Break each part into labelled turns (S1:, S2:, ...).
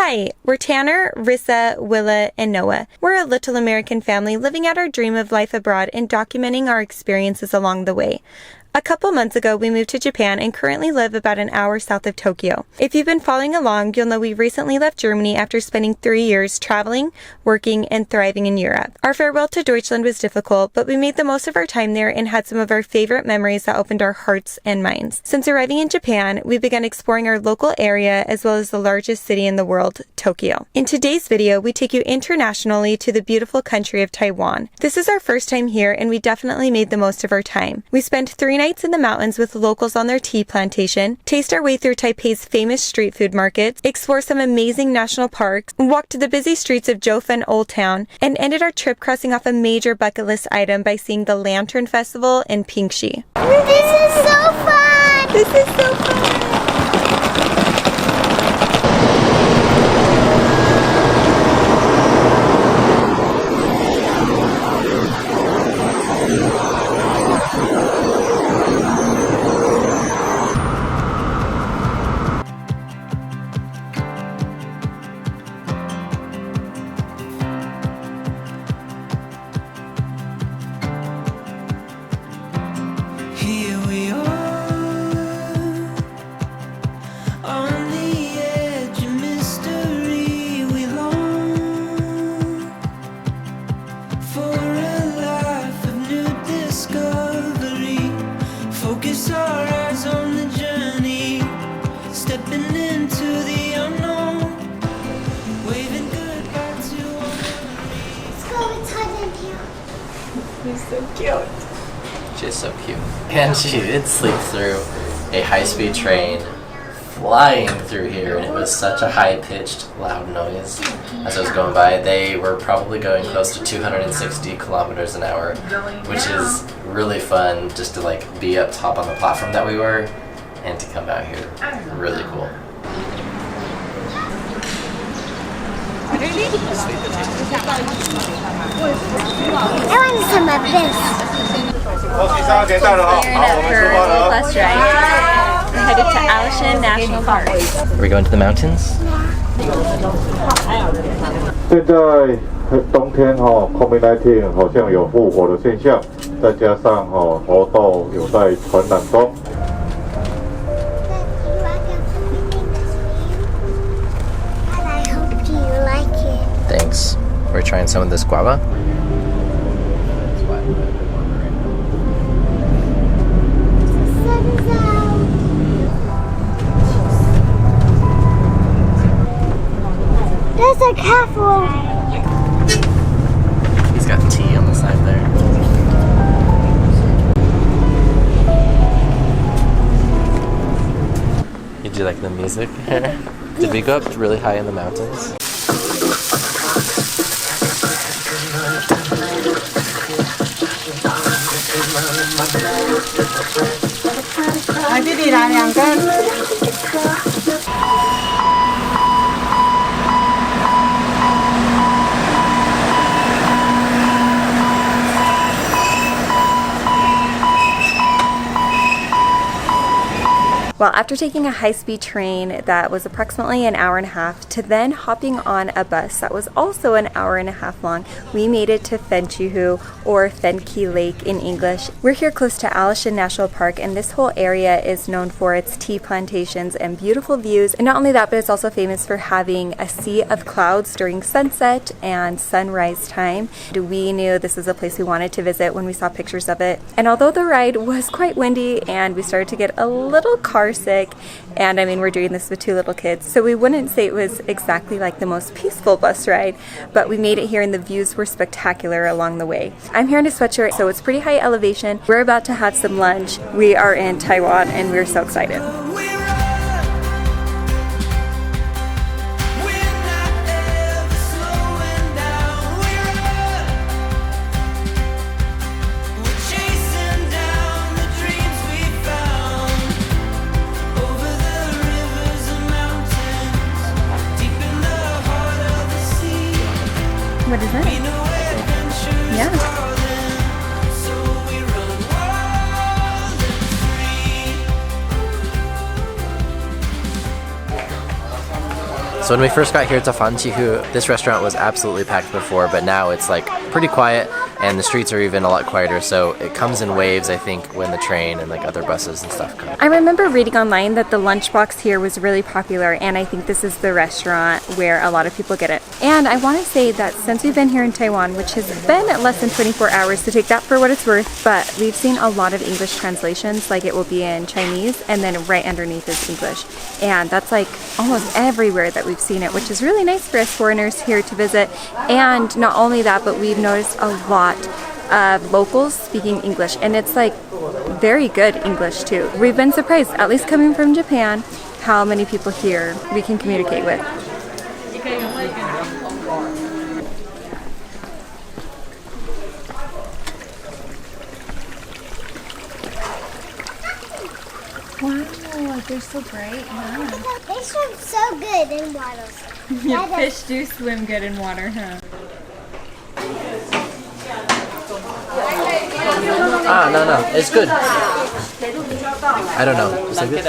S1: Hi, we're Tanner, Rissa, Willa, and Noah. We're a little American family living out our dream of life abroad and documenting our experiences along the way. A couple months ago, we moved to Japan and currently live about an hour south of Tokyo. If you've been following along, you'll know we recently left Germany after spending 3 years traveling, working, and thriving in Europe. Our farewell to Deutschland was difficult, but we made the most of our time there and had some of our favorite memories that opened our hearts and minds. Since arriving in Japan, we began exploring our local area as well as the largest city in the world, Tokyo. In today's video, we take you internationally to the beautiful country of Taiwan. This is our first time here, and we definitely made the most of our time. We spent 3 nights in the mountains with locals on their tea plantation, taste our way through Taipei's famous street food markets, explore some amazing national parks, walked the busy streets of Jiufen Old Town, and ended our trip crossing off a major bucket list item by seeing the Lantern Festival in Pingxi.
S2: This is so fun!
S1: This is so fun!
S3: He's so cute. She's so cute. And she did sleep through a high-speed train flying through here, and it was such a high-pitched, loud noise as I was going by. They were probably going close to 260 kilometers an hour, which is really fun just to like be up top on the platform that we were and to come out here. Really cool.
S2: I want some of this.
S1: We're in a bus ride. We're headed to Hualien National Park.
S3: Are we going to the mountains?
S4: 现在冬天COVID-19 好像有复活的现象，再加上猴痘有在传染中。
S3: Thanks. We're trying some of this guava.
S2: There's a cafe.
S3: He's got tea on the side there. Did you like the music? Did we go up really high in the mountains?
S1: Well, after taking a high-speed train that was approximately an hour and a half to then hopping on a bus that was also an hour and a half long, we made it to Fenu, or Pingxi Lake in English. We're here close to Hualien National Park, and this whole area is known for its tea plantations and beautiful views. And not only that, but it's also famous for having a sea of clouds during sunset and sunrise time. We knew this was a place we wanted to visit when we saw pictures of it. And although the ride was quite windy and we started to get a little car sick, and I mean we're doing this with 2 little kids, so we wouldn't say it was exactly like the most peaceful bus ride, but we made it here and the views were spectacular along the way. I'm here in a sweatshirt, so it's pretty high elevation. We're about to have some lunch. We are in Taiwan and we're so excited. What is it? Yeah.
S3: So when we first got here to Fanqihu, this restaurant was absolutely packed before, but now it's like pretty quiet and the streets are even a lot quieter, so it comes in waves, I think, when the train and like other buses and stuff come.
S1: I remember reading online that the Lunchbox here was really popular, and I think this is the restaurant where a lot of people get it. And I want to say that since we've been here in Taiwan, which has been less than 24 hours, so take that for what it's worth, but we've seen a lot of English translations, like it will be in Chinese, and then right underneath is English. And that's like almost everywhere that we've seen it, which is really nice for us foreigners here to visit. And not only that, but we've noticed a lot of locals speaking English, and it's like very good English too. We've been surprised, at least coming from Japan, how many people here we can communicate with. Wow, they're so bright, huh?
S2: They swim so good in water.
S1: Yeah, fish do swim good in water, huh?
S3: Ah, no, it's good. I don't know. Is that good?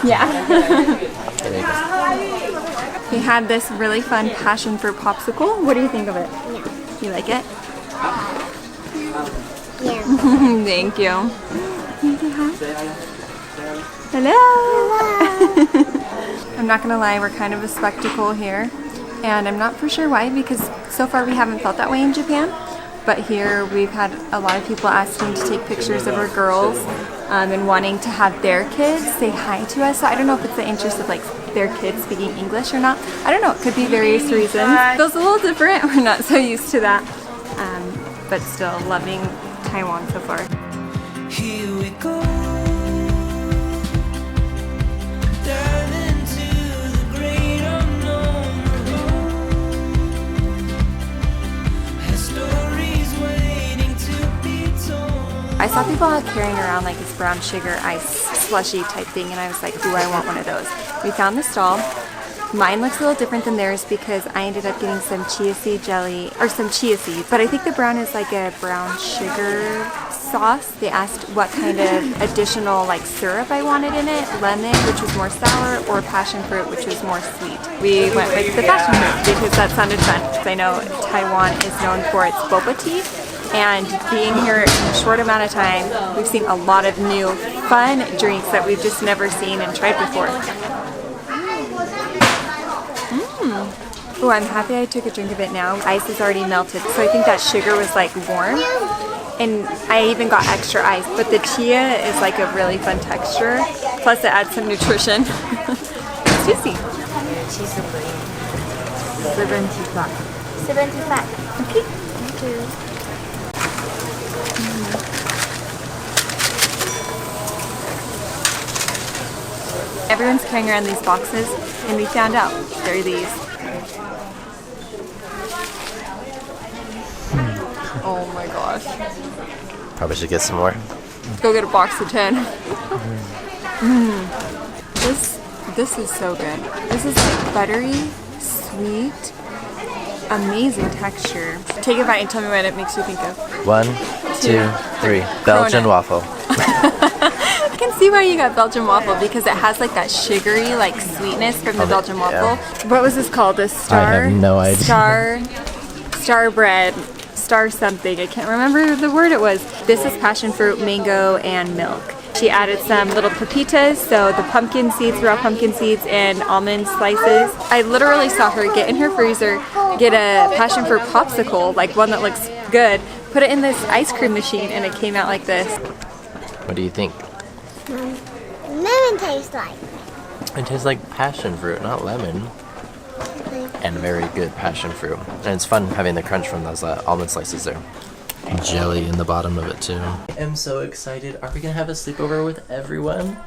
S1: Yeah.
S3: There you go.
S1: We had this really fun passion fruit popsicle. What do you think of it?
S2: Yeah.
S1: You like it?
S2: Yeah.
S1: Thank you. Hello! I'm not gonna lie, we're kind of a spectacle here. And I'm not for sure why, because so far we haven't felt that way in Japan. But here we've had a lot of people asking to take pictures of our girls and wanting to have their kids say hi to us. So I don't know if it's the interest of like their kids speaking English or not. I don't know, it could be various reasons. It feels a little different, we're not so used to that. But still loving Taiwan so far.
S5: Here we go.
S1: I saw people out carrying around like this brown sugar ice slushy type thing, and I was like, ooh, I want one of those. We found the stall. Mine looks a little different than theirs because I ended up getting some chia seed jelly, or some chia seeds, but I think the brown is like a brown sugar sauce. They asked what kind of additional like syrup I wanted in it, lemon, which was more sour, or passion fruit, which was more sweet. We went with the passion fruit because that sounded fun. I know Taiwan is known for its boba tea. And being here in a short amount of time, we've seen a lot of new fun drinks that we've just never seen and tried before. Oh, I'm happy I took a drink of it now. Ice is already melted, so I think that sugar was like warm. And I even got extra ice, but the chia is like a really fun texture. Plus it adds some nutrition. It's juicy.
S2: 75. 75.
S1: Okay.
S2: Thank you.
S1: Everyone's carrying around these boxes, and we found out they're these. Oh my gosh.
S3: Probably should get some more.
S1: Let's go get a box of 10. This is so good. This is like buttery, sweet, amazing texture. Take a bite and tell me what it makes you think of.
S3: 1, 2, 3. Belgian
S1: Corona.
S3: waffle.
S1: I can see why you got Belgian waffle because it has like that sugary like sweetness from the Belgian waffle.
S3: Yeah.
S1: What was this called? The star?
S3: I have no idea.
S1: Star bread. Star something. I can't remember the word it was. This is passion fruit, mango, and milk. She added some little pepitas, so the pumpkin seeds, raw pumpkin seeds, and almond slices. I literally saw her get in her freezer, get a passion fruit popsicle, like one that looks good, put it in this ice cream machine, and it came out like this.
S3: What do you think?
S2: Lemon tastes like.
S3: It tastes like passion fruit, not lemon. And very good passion fruit. And it's fun having the crunch from those almond slices there. Jelly in the bottom of it too. I'm so excited. Are we gonna have a sleepover with everyone?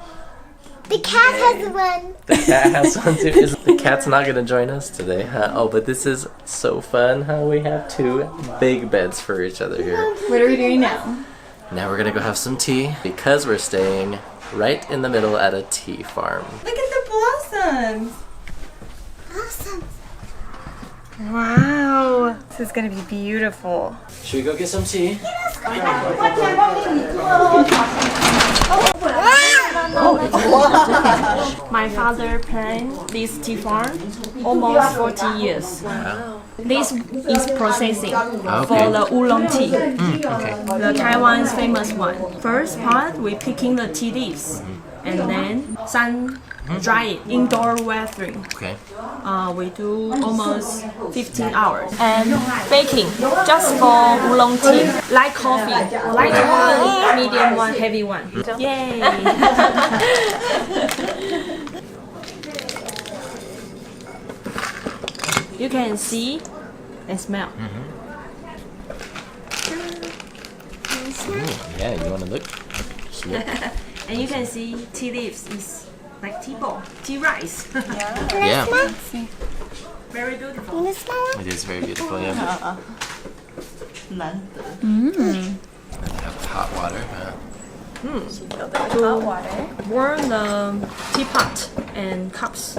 S2: The cat has one.
S3: The cat has one too. The cat's not gonna join us today, huh? Oh, but this is so fun, huh? We have 2 big beds for each other here.
S1: What are we doing now?
S3: Now we're gonna go have some tea because we're staying right in the middle at a tea farm.
S1: Look at the blossoms!
S2: Awesome.
S1: Wow! This is gonna be beautiful.
S3: Should we go get some tea?
S6: My father planted this tea farm almost 40 years.
S3: Wow.
S6: This is processing
S3: Okay.
S6: for the oolong tea,
S3: Okay.
S6: the Taiwan's famous one. First part, we picking the tea leaves, and then sun dry it, indoor weathering.
S3: Okay.
S6: We do almost 15 hours. And baking, just for oolong tea, light coffee, light one, medium one, heavy one. Yay! You can see and smell.
S3: Yeah, you want to look? Just look.
S6: And you can see tea leaves is like tea bowl, tea rice.
S3: Yeah,
S6: Very beautiful.
S2: Wanna smell it?
S3: it is very beautiful. Yeah. And have hot water.
S6: Warm the teapot and cups.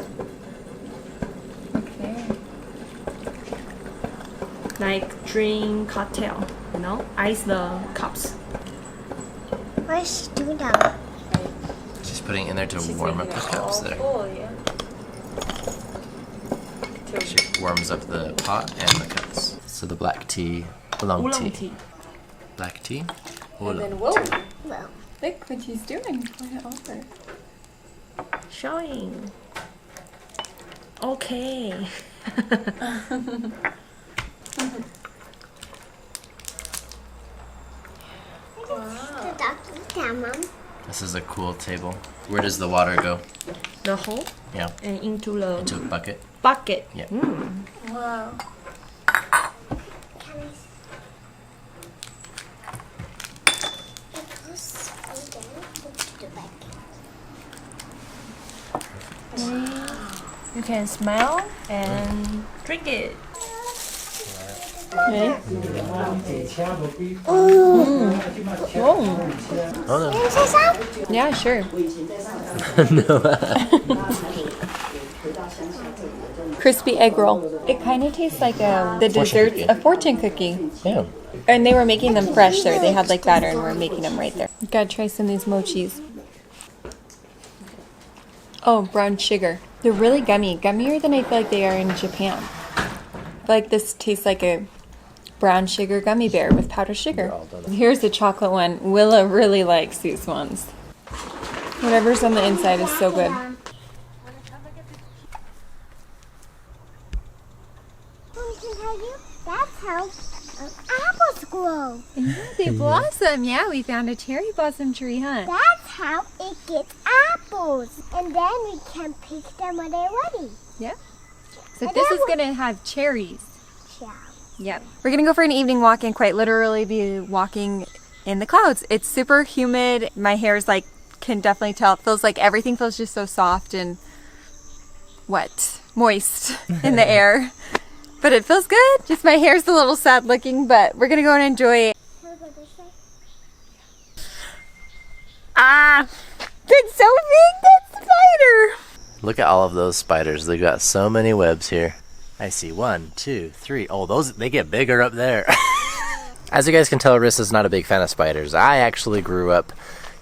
S6: Like drink cocktail, you know, ice the cups.
S2: Why is she doing that?
S3: Just putting it in there to warm up the cups there. She warms up the pot and the cups. So the black tea, oolong
S6: Oolong
S3: tea.
S6: tea.
S3: Black tea,
S7: And then,
S3: oolong
S7: whoa,
S3: tea.
S2: Well,
S7: look what she's doing. Point it over.
S6: Showing. Okay.
S2: the doctor's down, Mom.
S3: This is a cool table. Where does the water go?
S6: The hole
S3: Yeah,
S6: and into the
S3: into a bucket.
S6: bucket.
S3: Yeah.
S7: Wow.
S2: Can I see? It goes way down into the bucket.
S6: You can smell and drink it.
S3: Oh
S2: Can you say something?
S7: Yeah, sure. Crispy egg roll. It kind of tastes like the dessert,
S3: cookie.
S7: a fortune cookie.
S3: no. Yeah.
S7: And they were making them fresh there. They had like batter and we're making them right there. Gotta try some of these mochis. Oh, brown sugar. They're really gummy. Gummier than I feel like they are in Japan. I feel like this tastes like a brown sugar gummy bear with powdered sugar. Here's the chocolate one. Willa really likes these ones. Whatever's on the inside is so good.
S2: Mom, can I tell you? That's how apples grow.
S7: They blossom. Yeah, we found a cherry blossom tree, huh?
S2: That's how it gets apples. And then we can pick them when they're ready.
S7: Yeah. So this is gonna have cherries.
S2: Ciao.
S7: Yep.
S1: We're gonna go for an evening walk and quite literally be walking in the clouds. It's super humid. My hair's like, can definitely tell. It feels like everything feels just so soft and wet, moist in the air. But it feels good. Just my hair's a little sad looking, but we're gonna go and enjoy it.
S2: Can we go this way?
S1: Ah, that's so big, that spider.
S3: Look at all of those spiders. They've got so many webs here. I see 1, 2, 3. Oh, those, they get bigger up there. As you guys can tell, Arissa's not a big fan of spiders. I actually grew up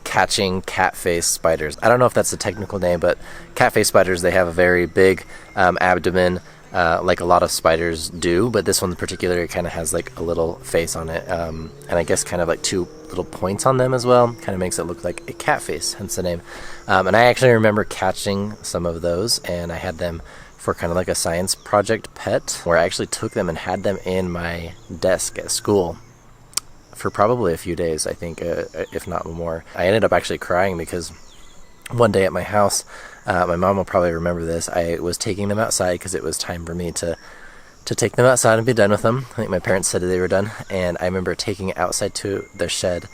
S3: catching cat-faced spiders. I don't know if that's the technical name, but cat-faced spiders, they have a very big abdomen, like a lot of spiders do, but this one in particular, it kind of has like a little face on it, and I guess kind of like 2 little points on them as well. Kind of makes it look like a cat face, hence the name. And I actually remember catching some of those, and I had them for kind of like a science project pet, where I actually took them and had them in my desk at school for probably a few days, I think, if not more. I ended up actually crying because one day at my house, my mom will probably remember this, I was taking them outside because it was time for me to take them outside and be done with them. I think my parents said they were done, and I remember taking it outside to their shed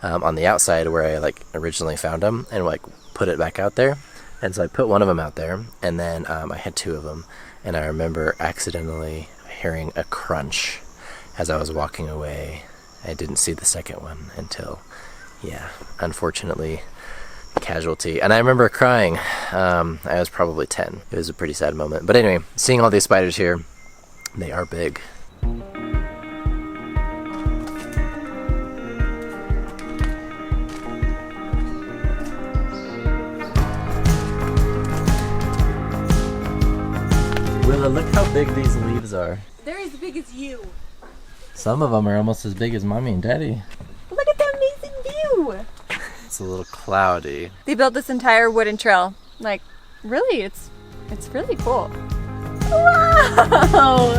S3: on the outside where I like originally found them, and like put it back out there. And so I put one of them out there, and then I had 2 of them, and I remember accidentally hearing a crunch as I was walking away. I didn't see the second one until, yeah, unfortunately, casualty. And I remember crying. I was probably 10. It was a pretty sad moment. But anyway, seeing all these spiders here, they are big. Willa, look how big these leaves are.
S7: They're as big as you.
S3: Some of them are almost as big as Mommy and Daddy.
S7: Look at that amazing view.
S3: It's a little cloudy.
S7: They built this entire wooden trail. Like, really, it's really cool. Wow!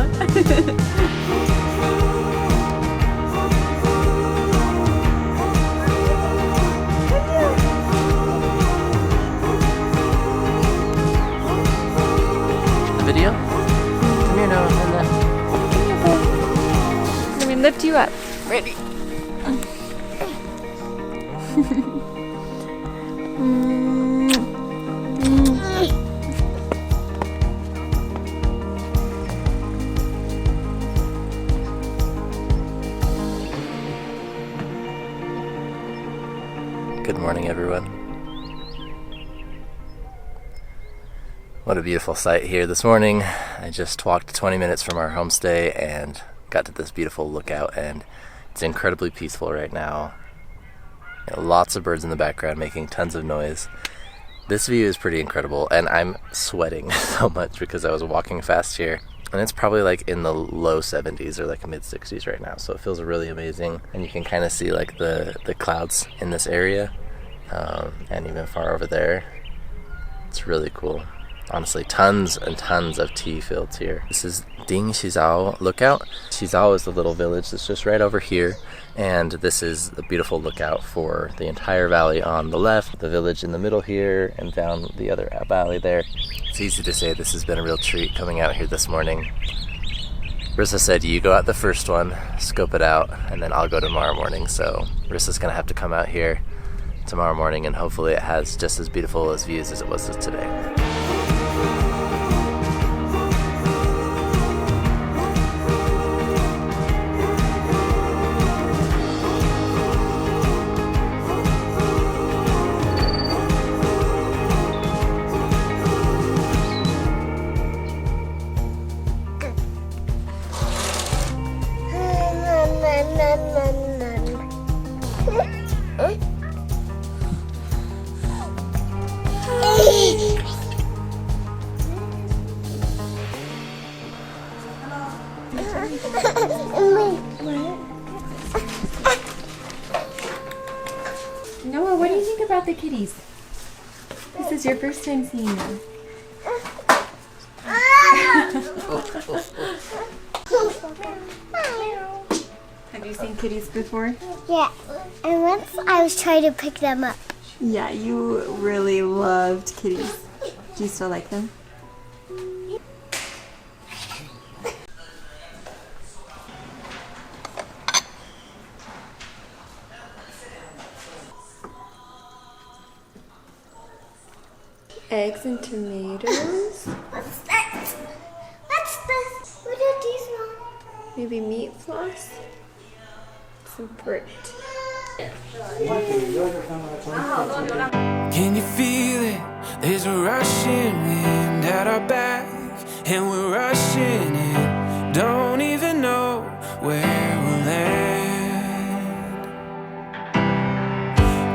S3: Video? Come here, Noah.
S7: Let me lift you up. Ready?
S3: Good morning, everyone. What a beautiful sight here this morning. I just walked 20 minutes from our homestay and got to this beautiful lookout, and it's incredibly peaceful right now. You know, lots of birds in the background making tons of noise. This view is pretty incredible, and I'm sweating so much because I was walking fast here. And it's probably like in the low 70s or like mid 60s right now, so it feels really amazing. And you can kind of see like the clouds in this area, and even far over there. It's really cool. Honestly, tons and tons of tea fields here. This is Pingxi Lookout. Xizao is the little village that's just right over here, and this is a beautiful lookout for the entire valley on the left, the village in the middle here, and down the other valley there. It's easy to say this has been a real treat coming out here this morning. Rissa said, you go out the first one, scope it out, and then I'll go tomorrow morning. So Rissa's gonna have to come out here tomorrow morning, and hopefully it has just as beautiful as views as it was today.
S7: Noah, what do you think about the kitties? This is your first time seeing them. Have you seen kitties before?
S2: Yeah, and once I was trying to pick them up.
S7: Yeah, you really loved kitties. Do you still like them? Eggs and tomatoes.
S2: What's that? What's this? What are these, Mom?
S7: Maybe meat floss. Some fruit.
S5: Can you feel it? There's a rushing wind at our back, and we're rushing in. Don't even know where we'll land.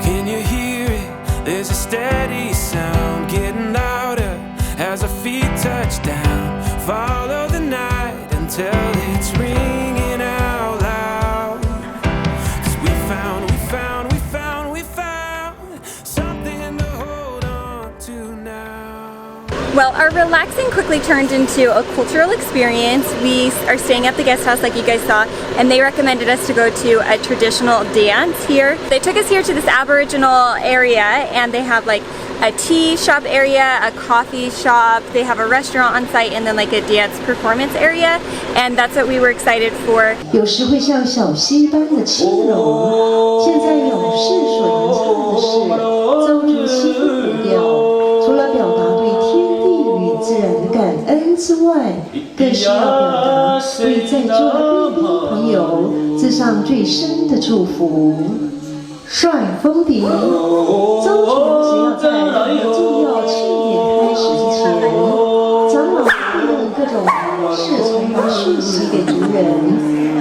S5: Can you hear it? There's a steady sound getting louder as our feet touch down. Follow the night until it's ringing out loud. 'Cause we found something to hold on to now.
S7: Well, our relaxing quickly turned into a cultural experience. We are staying at the guest house like you guys saw, and they recommended us to go to a traditional dance here. They took us here to this Aboriginal area, and they have like a tea shop area, a coffee shop, they have a restaurant on site, and then like a dance performance area, and that's what we were excited for.
S8: 有时会像小溪般的轻柔，现在勇士所吟唱的是邹族西部古调，除了表达对天地与自然的感恩之外，更是要表达对在座的贵宾朋友致上最深的祝福。帅风笛，邹族只要在任何重要庆典开始之前，长老会用各种方式传达讯息给族人，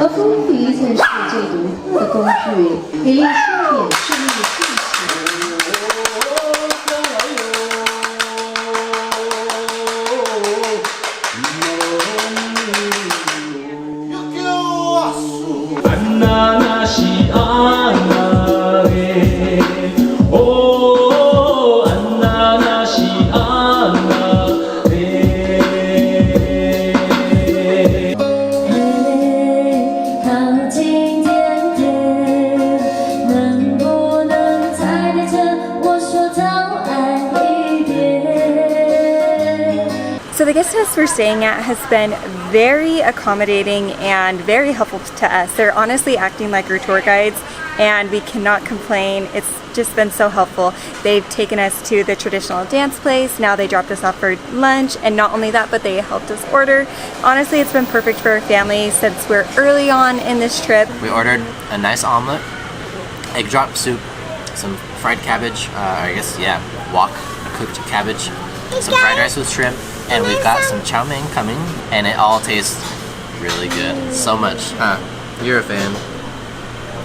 S8: 而风笛正是最独特的工具，可以令庆典顺利进行。
S5: No
S1: house we're staying at has been very accommodating and very helpful to us. They're honestly acting like our tour guides, and we cannot complain. It's just been so helpful. They've taken us to the traditional dance place. Now they dropped us off for lunch, and not only that, but they helped us order. Honestly, it's been perfect for our family since we're early on in this trip.
S3: We ordered a nice omelet, egg drop soup, some fried cabbage, wok, cooked cabbage, some fried rice with shrimp, and we've got some chow mein coming, and it all tastes really good. So much. You're a fan.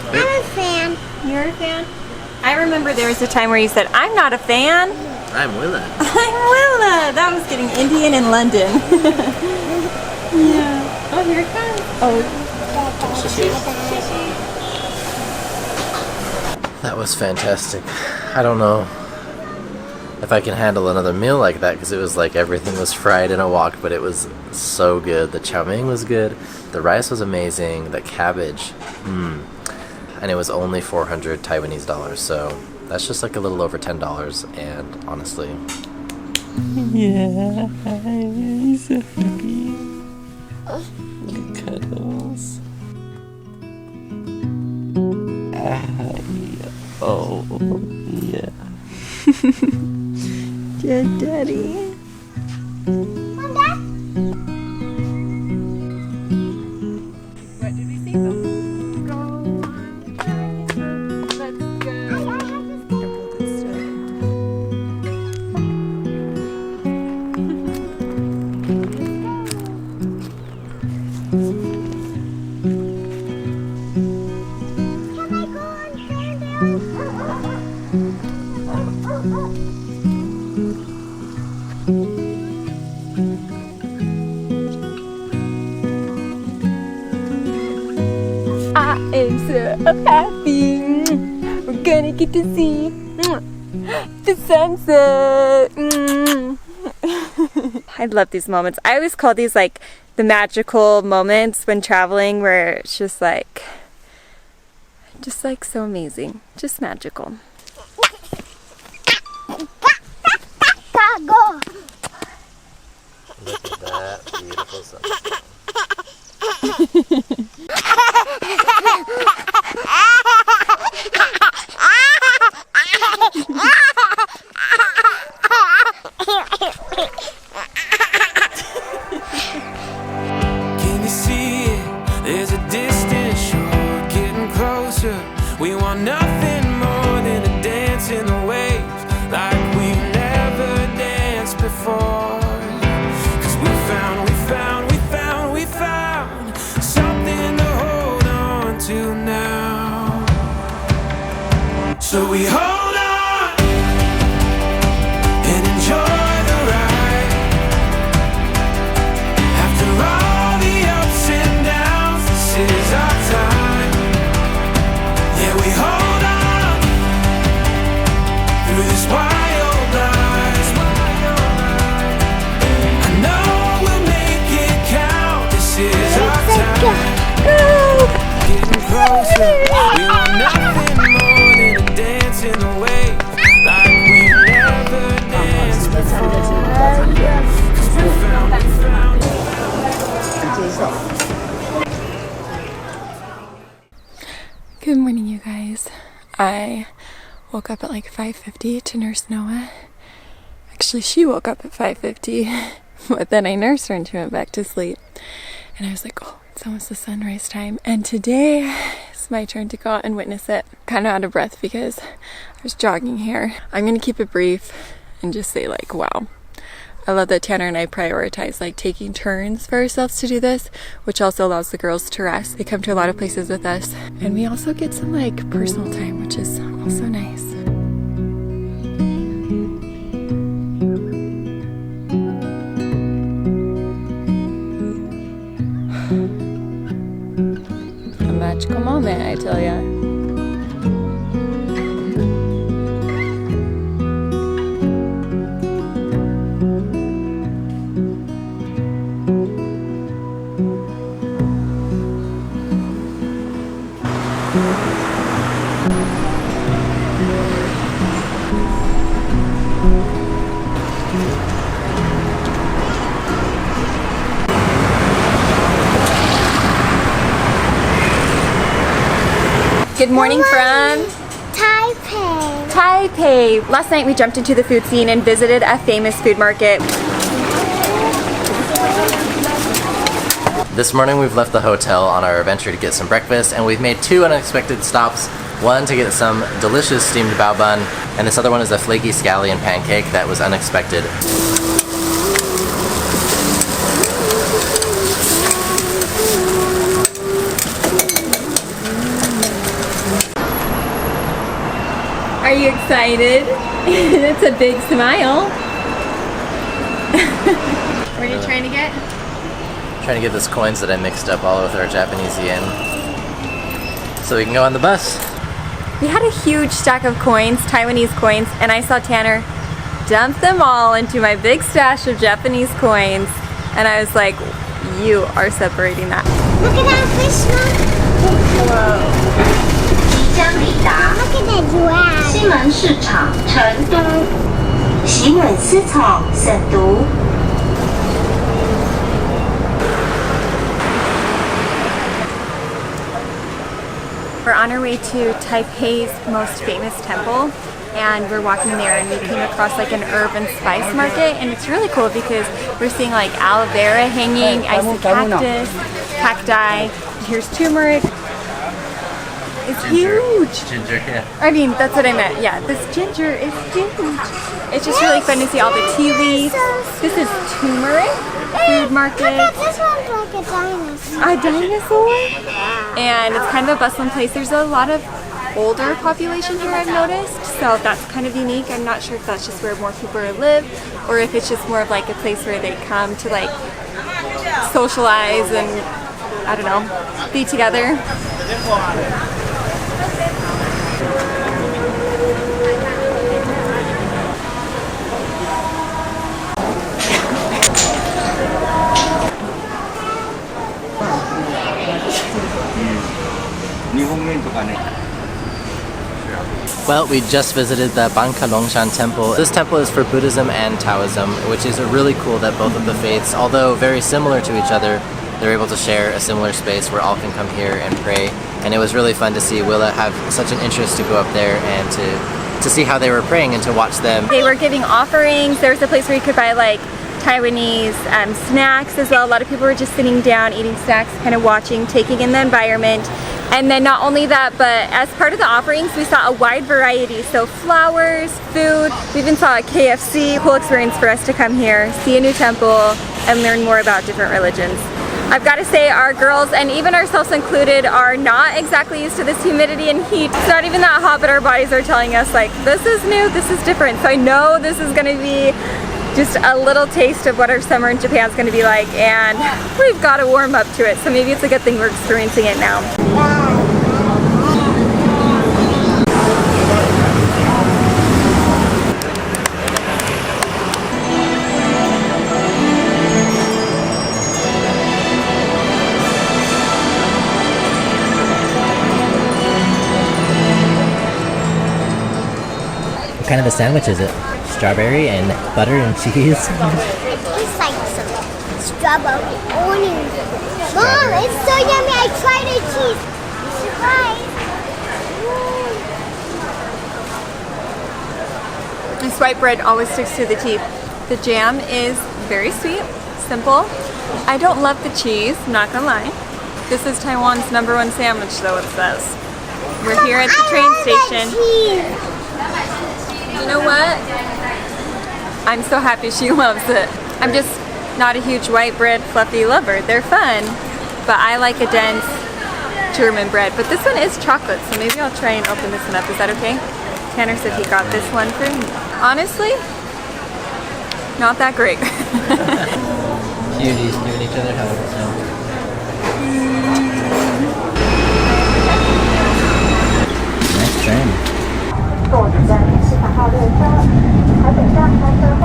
S2: I'm a fan.
S1: You're a fan? I remember there was a time where you said, I'm not a fan.
S3: I'm Willa.
S1: I'm Willa. That was getting Indian in London. Yeah. Oh, here it comes. Oh.
S3: That was fantastic. I don't know if I can handle another meal like that, because it was like everything was fried in a wok, but it was so good. The chow mein was good. The rice was amazing. The cabbage. And it was only 400 Taiwanese dollars, so that's just like a little over $10, and honestly... Yeah, he's so happy. Cuddles. Oh, yeah.
S1: Good daddy. What did we see? I'm so happy. We're gonna get to see the sunset. I love these moments. I always call these like the magical moments when traveling, where it's just like so amazing, just magical.
S3: Look at that beautiful sunset.
S5: Can you see it? There's a distant shore getting closer. We want nothing more than to dance in the waves like we've never danced before. 'Cause we found something to hold on to now. So we hold on and enjoy the ride. After all the ups and downs, this is our time. Yeah, we hold on through this wild life. I know we'll make it count. This is our time. Getting closer. We want nothing more than to dance in the waves like we never danced before. 'Cause we found.
S7: Good morning, you guys. I woke up at like 5:50 to nurse Noah. Actually, she woke up at 5:50, but then I nursed her and she went back to sleep. And I was like, oh, it's almost the sunrise time. And today it's my turn to go out and witness it. Kind of out of breath because I was jogging here. I'm going to keep it brief and just say like, wow. I love that Tanner and I prioritize like taking turns for ourselves to do this, which also allows the girls to rest. They come to a lot of places with us, and we also get some like personal time, which is also nice. A magical moment, I tell ya. Good morning from
S2: Taipei.
S7: Taipei. Last night we jumped into the food scene and visited a famous food market.
S3: This morning we've left the hotel on our adventure to get some breakfast, and we've made two unexpected stops. One to get some delicious steamed bao bun, and this other one is a flaky scallion pancake that was unexpected.
S7: Are you excited? It's a big smile. What are you trying to get?
S3: Trying to get those coins that I mixed up all with our Japanese yen so we can go on the bus.
S7: We had a huge stack of coins, Taiwanese coins, and I saw Tanner dump them all into my big stash of Japanese coins, and I was like, you are separating that.
S2: Look at that fish one.
S8: 即将抵达
S2: Look at that giraffe.
S8: 西门市场成都，喜美思草成都。
S7: We're on our way to Taipei's most famous temple, and we're walking there and we came across like an herb and spice market, and it's really cool because we're seeing like aloe vera hanging, I see cactus, cacti, here's turmeric. It's huge!
S3: Ginger, yeah.
S7: I mean, that's what I meant. Yeah, this ginger is huge. It's just really fun to see all the tea leaves. This is turmeric food market.
S2: Look at this one's like a dinosaur.
S7: A dinosaur? And it's kind of a bustling place. There's a lot of older population here, I've noticed, so that's kind of unique. I'm not sure if that's just where more people live or if it's just more of like a place where they come to like socialize and, I don't know, be together.
S3: Well, we just visited the Banka temple. This temple is for Buddhism and Taoism, which is really cool that both of the faiths, although very similar to each other, they're able to share a similar space where all can come here and pray. And it was really fun to see Willa have such an interest to go up there and to see how they were praying and to watch them.
S7: They were giving offerings. There was a place where you could buy like Taiwanese snacks as well. A lot of people were just sitting down, eating snacks, kind of watching, taking in the environment. And then not only that, but as part of the offerings, we saw a wide variety. So flowers, food, we even saw a KFC. Cool experience for us to come here, see a new temple, and learn more about different religions. I've got to say our girls, and even ourselves included, are not exactly used to this humidity and heat. It's not even that hot, but our bodies are telling us like, this is new, this is different. So I know this is going to be just a little taste of what our summer in Japan is going to be like, and we've got to warm up to it. So maybe it's a good thing we're experiencing it now.
S3: What kind of a sandwich is it? Strawberry and butter and cheese?
S2: It tastes like some strawberry onions. Mom, it's so yummy. I tried the cheese. Surprise.
S7: This white bread always sticks to the teeth. The jam is very sweet, simple. I don't love the cheese, not gonna lie. This is Taiwan's #1 sandwich though, it says. We're here at the train station. You know what? I'm so happy she loves it. I'm just not a huge white bread fluffy lover. They're fun, but I like a dense German bread. But this one is chocolate, so maybe I'll try and open this one up. Is that okay? Tanner said he got this one for me. Honestly, not that great.
S3: Cuties giving each other hugs. Nice train.
S8: 坐的站是8号列车，台北站开车后。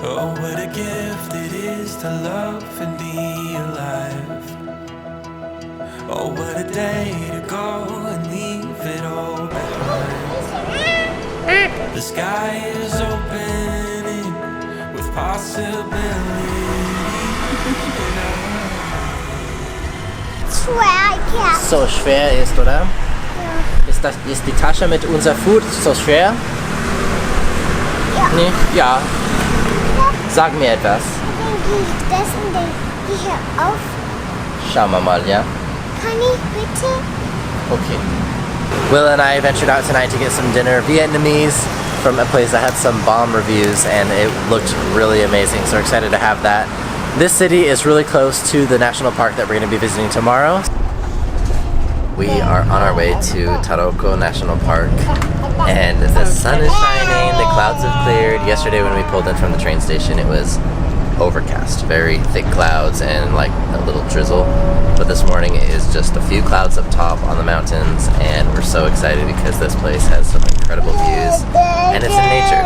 S5: Oh, what a gift it is to love and be alive. Oh, what a day to go and leave it all behind. The sky is opening with possibility.
S2: Schwer, ja.
S3: So schwer ist, oder? Ist die Tasche mit unser Food so schwer?
S2: Ja.
S3: Nee? Ja. Sag mir etwas.
S2: Dann gehe ich das und dann gehe ich hier auf.
S3: Schauen wir mal, ja?
S2: Kann ich bitte?
S3: Okay. Will and I ventured out tonight to get some dinner, Vietnamese, from a place that had some bomb reviews, and it looked really amazing, so we're excited to have that. This city is really close to the national park that we're going to be visiting tomorrow. We are on our way to Taroko National Park, and the sun is shining, the clouds have cleared. Yesterday when we pulled in from the train station, it was overcast, very thick clouds and like a little drizzle. But this morning it is just a few clouds up top on the mountains, and we're so excited because this place has some incredible views and it's in nature.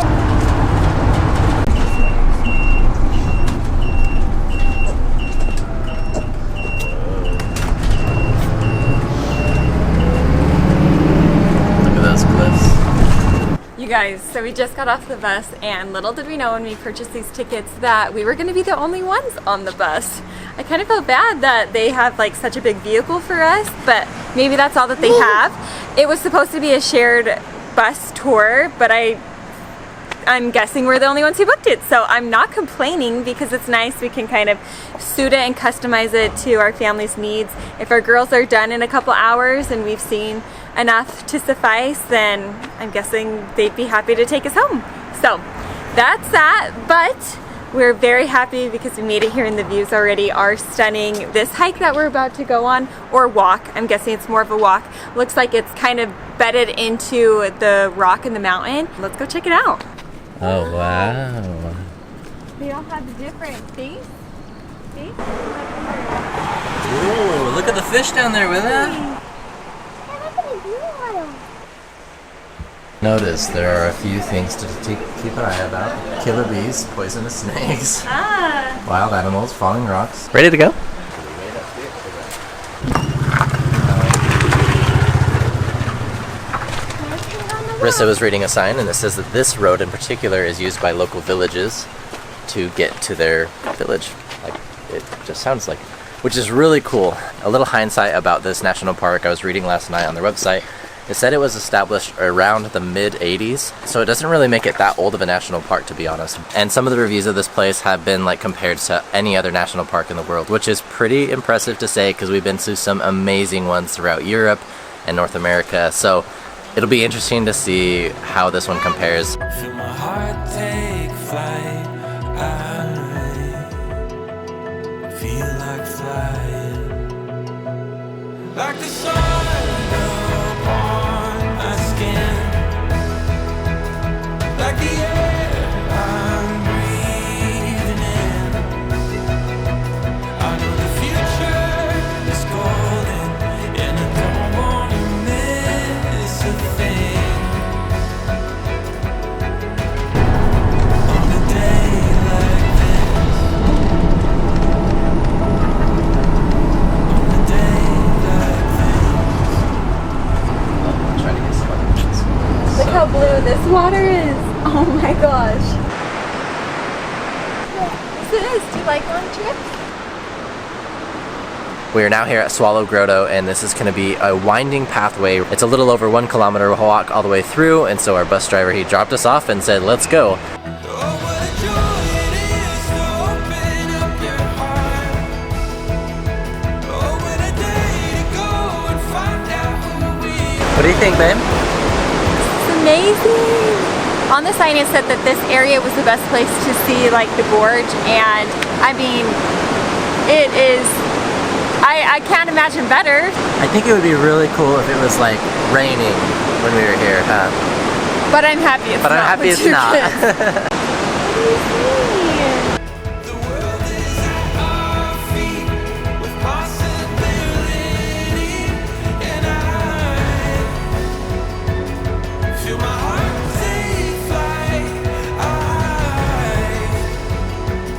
S7: You guys, so we just got off the bus, and little did we know when we purchased these tickets that we were going to be the only ones on the bus. I kind of felt bad that they have like such a big vehicle for us, but maybe that's all that they have. It was supposed to be a shared bus tour, but I'm guessing we're the only ones who booked it, so I'm not complaining because it's nice. We can kind of suit it and customize it to our family's needs. If our girls are done in a couple hours and we've seen enough to suffice, then I'm guessing they'd be happy to take us home. So that's that, but we're very happy because we made it here and the views already are stunning. This hike that we're about to go on, or walk, I'm guessing it's more of a walk, looks like it's kind of bedded into the rock in the mountain. Let's go check it out.
S3: Oh wow.
S7: They all have different things.
S3: Ooh, look at the fish down there, Willa. Notice there are a few things to keep an eye about. Killer bees, poisonous snakes, wild animals, falling rocks. Ready to go? Rissa was reading a sign, and it says that this road in particular is used by local villages to get to their village. Like, it just sounds like, which is really cool. A little hindsight about this national park I was reading last night on their website. It said it was established around the mid-80s, so it doesn't really make it that old of a national park, to be honest. And some of the reviews of this place have been like compared to any other national park in the world, which is pretty impressive to say because we've been to some amazing ones throughout Europe and North America. So it'll be interesting to see how this one compares.
S5: Feel my heart take flight. I feel like flying, like the sun upon my skin, like the air I'm breathing in. I know the future is golden, and I don't want to miss a thing. On a day like this, on a day like this.
S3: Trying to get some other pictures.
S7: Look how blue this water is. Oh my gosh. Yes, it is. Do you like long trips?
S3: We are now here at Swallow Grotto, and this is going to be a winding pathway. It's a little over 1 kilometer walk all the way through, and so our bus driver, he dropped us off and said, let's go.
S5: Oh, what a joy it is to open up your heart. Oh, what a day to go and find out who we are.
S3: What do you think, babe?
S7: It's amazing. On the sign it said that this area was the best place to see like the gorge, and I mean, it is, I can't imagine better.
S3: I think it would be really cool if it was like raining when we were here, huh?
S7: But I'm happy it's
S3: But I'm
S7: not.
S3: happy
S7: with
S3: it's
S7: two
S3: not.
S7: kids. What do you see?
S5: The world is at our feet with possibility, and I feel my heart take flight.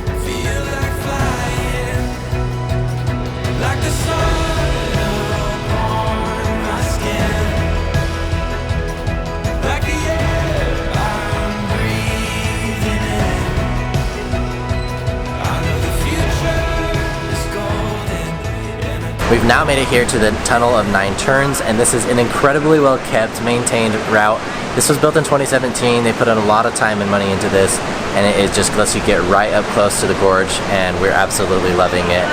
S5: I feel like flying, like the sun upon my skin, like the air I'm
S3: now made it here to the Tunnel of Nine Turns, and this is an incredibly well kept, maintained route. This was built in 2017. They put in a lot of time and money into this, and it just lets you get right up close to the gorge, and we're absolutely loving it.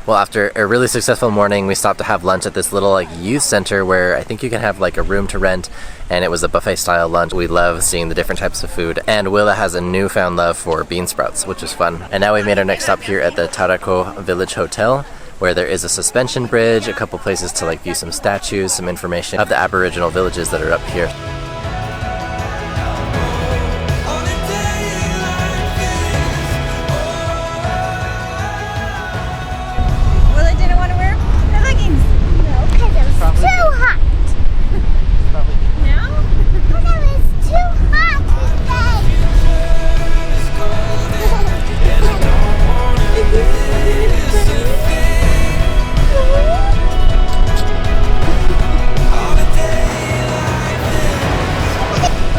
S3: Well, after a really successful morning, we stopped to have lunch at this little like youth center where I think you can have like a room to rent, and it was a buffet style lunch. We love seeing the different types of food, and Willa has a newfound love for bean sprouts, which is fun. And now we made our next stop here at the Taroko Village Hotel, where there is a suspension bridge, a couple places to like view some statues, some information of the Aboriginal villages that are up here.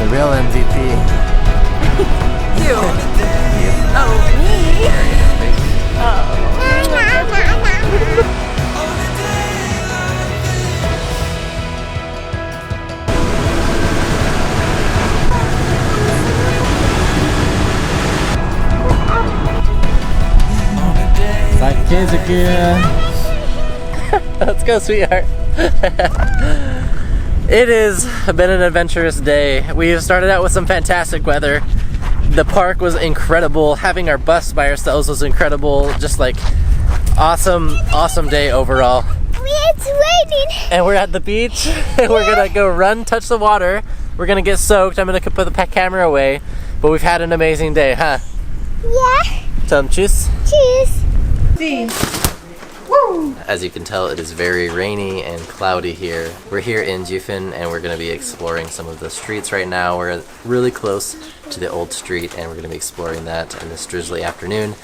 S3: Real MVP.
S6: You. Oh, me?
S3: Let's go, sweetheart. It has been an adventurous day. We have started out with some fantastic weather. The park was incredible. Having our bus by ourselves was incredible. Just like awesome day overall.
S2: It's raining.
S3: And we're at the beach. We're gonna go run, touch the water. We're gonna get soaked. I'm gonna put the camera away. But we've had an amazing day, huh?
S2: Yeah.
S3: Tell them cheers.
S2: Cheers.
S6: See.
S3: As you can tell, it is very rainy and cloudy here. We're here in Jifen, and we're going to be exploring some of the streets right now. We're really close to the old street, and we're going to be exploring that in this drizzly afternoon.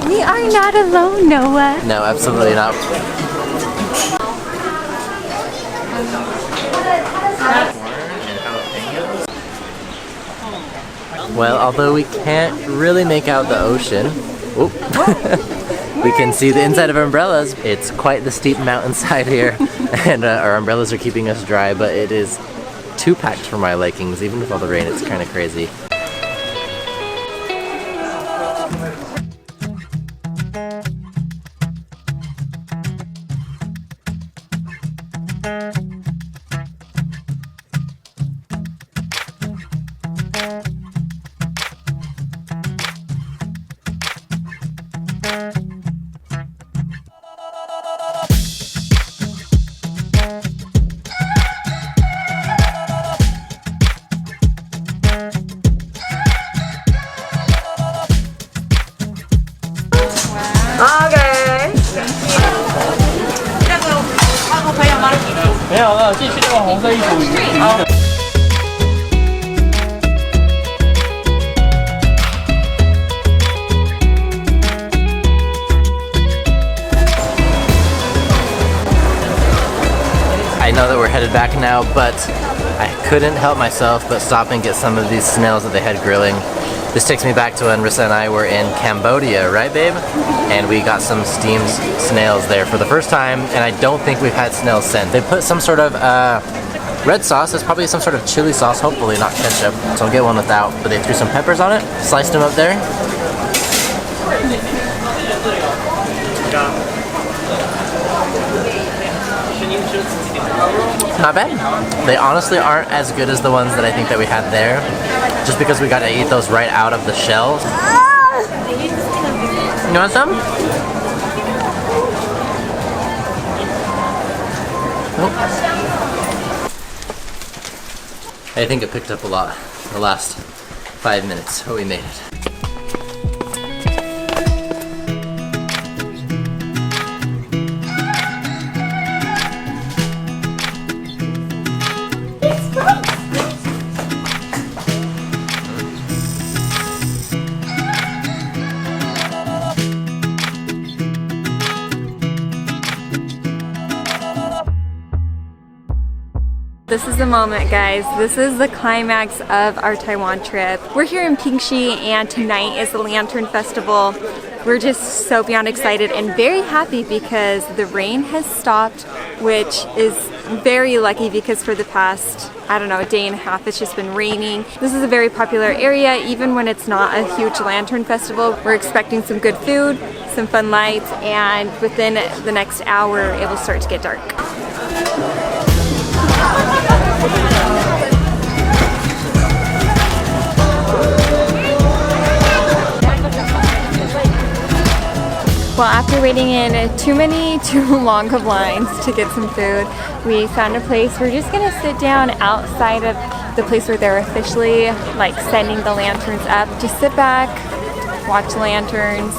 S1: We are not alone, Noah.
S3: No, absolutely not. Well, although we can't really make out the ocean, we can see the inside of umbrellas. It's quite the steep mountainside here, and our umbrellas are keeping us dry, but it is too packed for my likings. Even with all the rain, it's kind of crazy. I know that we're headed back now, but I couldn't help myself but stop and get some of these snails that they had grilling. This takes me back to when Rissa and I were in Cambodia, right babe? And we got some steamed snails there for the first time, and I don't think we've had snails since. They put some sort of red sauce. It's probably some sort of chili sauce, hopefully not ketchup. So I'll get one without, but they threw some peppers on it, sliced them up there. Not bad. They honestly aren't as good as the ones that I think that we had there, just because we got to eat those right out of the shells. You want some? Nope. I think it picked up a lot the last 5 minutes, but we made it.
S7: This is the moment, guys. This is the climax of our Taiwan trip. We're here in Pingxi and tonight is the Lantern Festival. We're just so beyond excited and very happy because the rain has stopped, which is very lucky because for the past, I don't know, a day and a half it's just been raining. This is a very popular area even when it's not a huge lantern festival. We're expecting some good food, some fun lights, and within the next hour it will start to get dark. Well, after waiting in too long of lines to get some food, we found a place. We're just gonna sit down outside of the place where they're officially like sending the lanterns up. Just sit back, watch the lanterns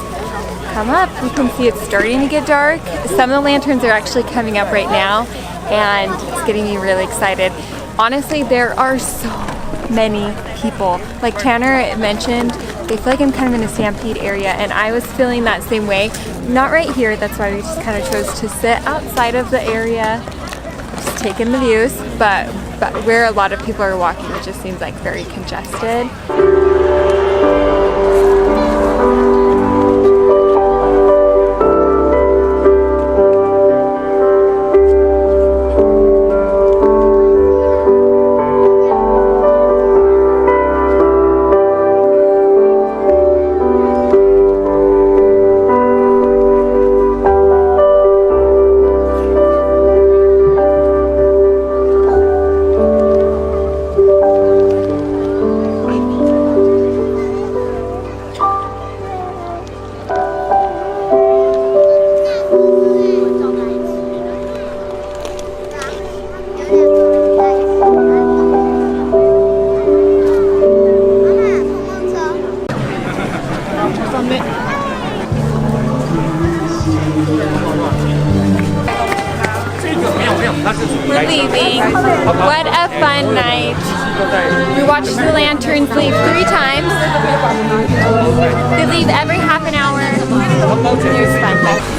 S7: come up. You can see it's starting to get dark. Some of the lanterns are actually coming up right now, and it's getting me really excited. Honestly, there are so many people. Like Tanner mentioned, I feel like I'm kind of in a stampede area, and I was feeling that same way. Not right here, that's why we just kind of chose to sit outside of the area, just take in the views, but where a lot of people are walking, it just seems like very congested. We're leaving. What a fun night. We watched the lanterns leave 3 times. They leave every half an hour. It was fun.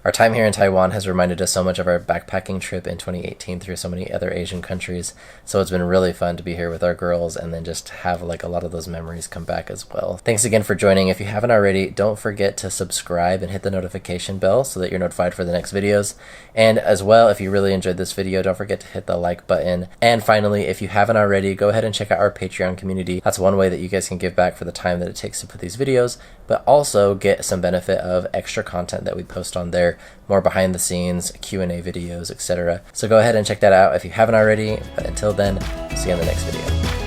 S3: Our time here in Taiwan has reminded us so much of our backpacking trip in 2018 through so many other Asian countries, so it's been really fun to be here with our girls and then just have like a lot of those memories come back as well. Thanks again for joining. If you haven't already, don't forget to subscribe and hit the notification bell so that you're notified for the next videos. And as well, if you really enjoyed this video, don't forget to hit the like button. And finally, if you haven't already, go ahead and check out our Patreon community. That's one way that you guys can give back for the time that it takes to put these videos, but also get some benefit of extra content that we post on there, more behind the scenes, Q&A videos, etc. So go ahead and check that out if you haven't already, but until then, see you in the next video.